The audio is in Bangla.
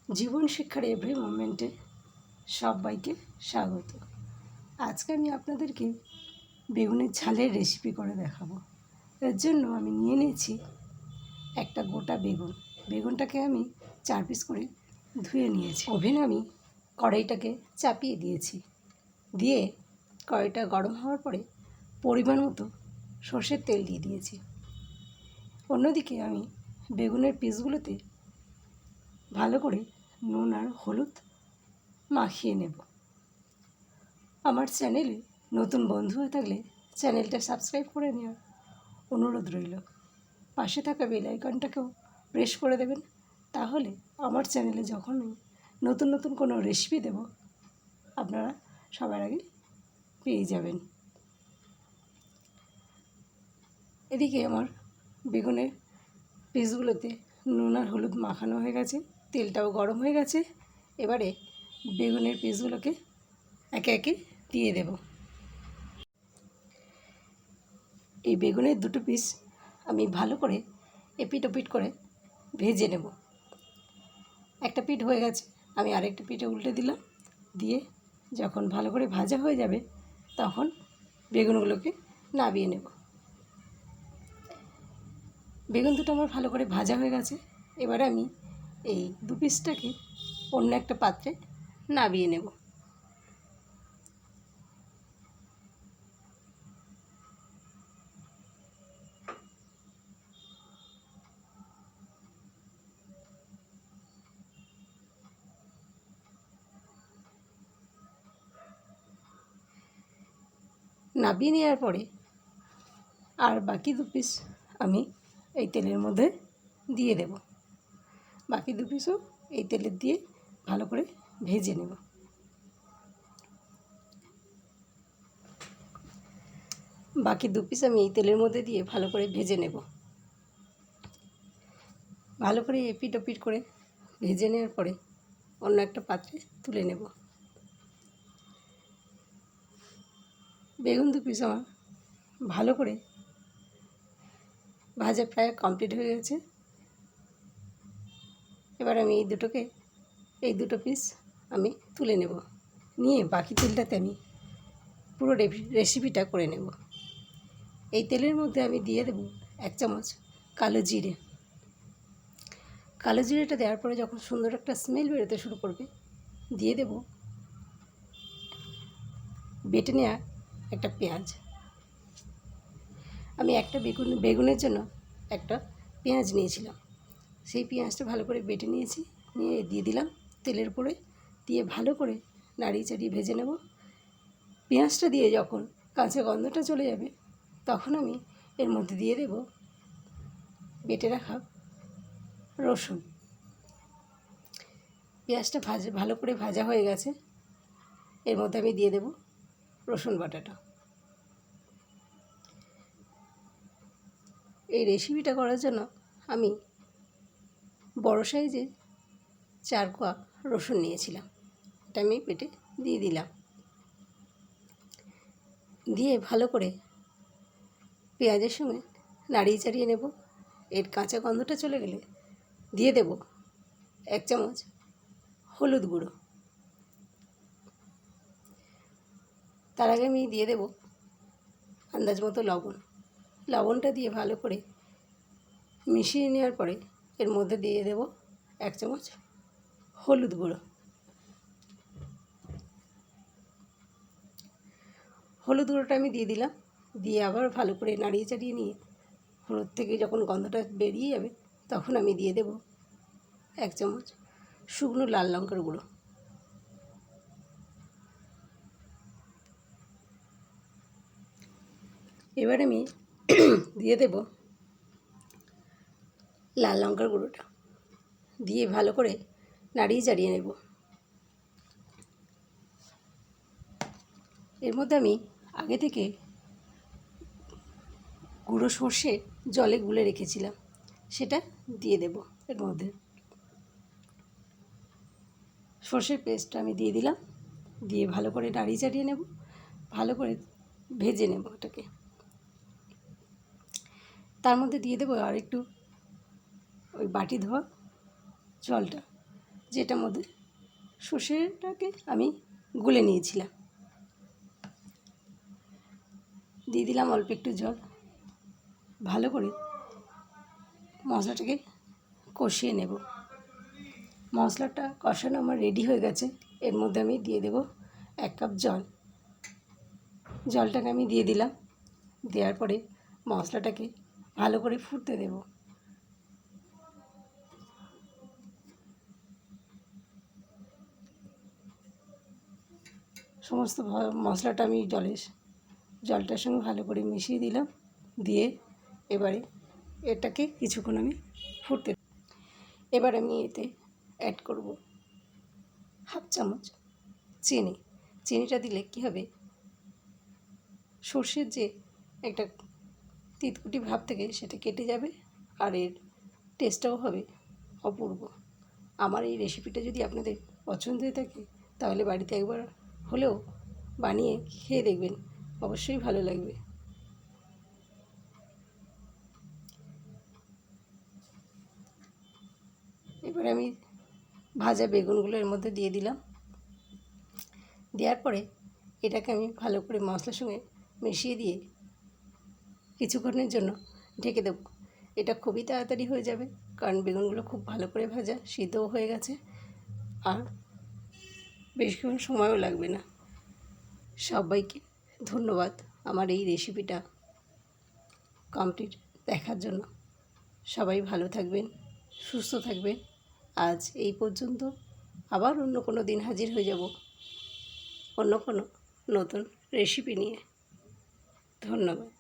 জীবন শিক্ষার এভরি মোমেন্টে সবাইকে স্বাগত। আজকে আমি আপনাদেরকে বেগুনের ঝালের রেসিপি করে দেখাবো। এর জন্য আমি নিয়ে নিয়েছি একটা গোটা বেগুনটাকে আমি 4 পিস করে ধুয়ে নিয়েছি। ওভেনে আমি কড়াইটাকে চাপিয়ে দিয়েছি, দিয়ে কড়াইটা গরম হওয়ার পরে পরিমাণ মতো সর্ষের তেল দিয়ে দিয়েছি। অন্যদিকে আমি বেগুনের পিসগুলোতে ভালো করে নুন আর হলুদ মাখিয়ে নেব। আমার চ্যানেলে নতুন বন্ধু হয়ে থাকলে চ্যানেলটা সাবস্ক্রাইব করে নেওয়ার অনুরোধ রইল। পাশে থাকা বেল আইকনটাকেও প্রেস করে দেবেন, তাহলে আমার চ্যানেলে যখন নতুন নতুন কোনো রেসিপি দেব আপনারা সবার আগে পেয়ে যাবেন। এদিকে আমার বেগুনের পিসগুলোতে নুন আর হলুদ মাখানো হয়ে গেছে, তেলটাও গরম হয়ে গেছে। এবারে বেগুনের পিসগুলোকে একে একে দিয়ে দেব। এই বেগুনের দুটো পিস আমি ভালো করে এপিট ওপিট করে ভেজে নেব। একটা পিঠ হয়ে গেছে, আমি আরেকটা পিঠে উল্টে দিলাম, দিয়ে যখন ভালো করে ভাজা হয়ে যাবে তখন বেগুনগুলোকে নামিয়ে নেব। বেগুন দুটো আমার ভালো করে ভাজা হয়ে গেছে। এবারে আমি এই দু পিসটাকে অন্য একটা পাত্রে নামিয়ে নেব। নামিয়ে নেওয়ার পরে আর বাকি দু পিস আমি এই তেলের মধ্যে দিয়ে দেব। বাকি দু পিসও এই তেলের দিয়ে ভালো করে ভেজে নেব। বাকি দু পিস আমি এই তেলের মধ্যে দিয়ে ভালো করে ভেজে নেব। ভালো করে এপিট ওপিট করে ভেজে নেওয়ার পরে অন্য একটা পাত্রে তুলে নেব। বেগুন দু পিস আমার ভালো করে ভাজা প্রায় কমপ্লিট হয়ে গেছে। এবার আমি এই দুটো পিস আমি তুলে নেব, নিয়ে বাকি তেলটাতে আমি পুরো রেসিপিটা করে নেব। এই তেলের মধ্যে আমি দিয়ে দেব 1 চামচ কালো জিরে। কালো জিরেটা দেওয়ার পরে যখন সুন্দর একটা স্মেল বেরোতে শুরু করবে, দিয়ে দেব বেটে নেওয়া একটা পেঁয়াজ। আমি একটা বেগুনের জন্য একটা পেঁয়াজ নিয়েছিলাম, সেই পেঁয়াজটা ভালো করে বেটে নিয়েছি, নিয়ে দিয়ে দিলাম তেলের উপরে, দিয়ে ভালো করে নাড়িয়ে চাড়িয়ে ভেজে নেব। পেঁয়াজটা দিয়ে যখন কাঁচা গন্ধটা চলে যাবে তখন আমি এর মধ্যে দিয়ে দেব বেটে রাখা রসুন। পেঁয়াজটা ভালো করে ভাজা হয়ে গেছে, এর মধ্যে আমি দিয়ে দেব রসুন বাটাটা। এই রেসিপিটা করার জন্য আমি বড় সাইজে 4 কোয়া রসুন নিয়েছিলাম, এটা আমি বেটে দিয়ে দিলাম। দিয়ে ভালো করে পেঁয়াজের সঙ্গে নাড়িয়ে চাড়িয়ে নেব। এর কাঁচা গন্ধটা চলে গেলে দিয়ে দেব 1 চামচ হলুদ গুঁড়ো। তার আগে আমি দিয়ে দেব আন্দাজ মতো লবণটা দিয়ে ভালো করে মিশিয়ে নেওয়ার পরে এর মধ্যে দিয়ে দেব 1 চামচ হলুদ গুঁড়ো। হলুদ গুঁড়োটা আমি দিয়ে দিলাম, দিয়ে আবার ভালো করে নাড়িয়ে চাড়িয়ে নিয়ে হলুদ থেকে যখন গন্ধটা বেরিয়ে যাবে তখন আমি দিয়ে দেব 1 চামচ শুকনো লাল লঙ্কার গুঁড়ো। এবার আমি দিয়ে দেব লাল লঙ্কার গুঁড়োটা, দিয়ে ভালো করে নাড়িয়ে চাড়িয়ে নেব। এর মধ্যে আমি আগে থেকে গুঁড়ো সর্ষে জলে গুলে রেখেছিলাম, সেটা দিয়ে দেব। এর মধ্যে সর্ষের পেস্টটা আমি দিয়ে দিলাম, দিয়ে ভালো করে নাড়িয়ে চাড়িয়ে নেব, ভালো করে ভেজে নেব এটাকে। তার মধ্যে দিয়ে দেবো আর একটু ওই বাটি ধোয়া জলটা, যেটার মধ্যে সর্ষেটাকে আমি গুলে নিয়েছিলাম। দিয়ে দিলাম অল্প একটু জল, ভালো করে মশলাটাকে কষিয়ে নেব। মশলাটা কষানো আমার রেডি হয়ে গেছে। এর মধ্যে আমি দিয়ে দেব 1 কাপ জল। জলটাকে আমি দিয়ে দিলাম। দেওয়ার পরে মশলাটাকে ভালো করে ফুটতে দেব। সমস্ত মশলাটা আমি জলটার সঙ্গে ভালো করে মিশিয়ে দিলাম। দিয়ে এবারে এটাকে কিছুক্ষণ আমি ফুটতে, এবার আমি এতে অ্যাড করব 1/2 চামচ চিনি। চিনিটা দিলে কী হবে, সর্ষের যে একটা তিতকুটি ভাব থেকে সেটা কেটে যাবে, আর এর টেস্টটাও হবে অপূর্ব। আমার এই রেসিপিটা যদি আপনাদের পছন্দ হয়ে থাকে তাহলে বাড়িতে একবার হলেও বানিয়ে খেয়ে দেখবেন, অবশ্যই ভালো লাগবে। এবারে আমি ভাজা বেগুনগুলো এর মধ্যে দিয়ে দিলাম। দেওয়ার পরে এটাকে আমি ভালো করে মশলার সঙ্গে মিশিয়ে দিয়ে কিছুক্ষণের জন্য ঢেকে দেবো। এটা খুবই তাড়াতাড়ি হয়ে যাবে, কারণ বেগুনগুলো খুব ভালো করে ভাজা, সিদ্ধও হয়ে গেছে, আর বেশিক্ষণ সময়ও লাগবে না। সবাইকে ধন্যবাদ আমার এই রেসিপিটা কমপ্লিট দেখার জন্য। সবাই ভালো থাকবেন, সুস্থ থাকবেন। আজ এই পর্যন্ত। আবার অন্য কোনো দিন হাজির হয়ে যাব অন্য কোনো নতুন রেসিপি নিয়ে। ধন্যবাদ।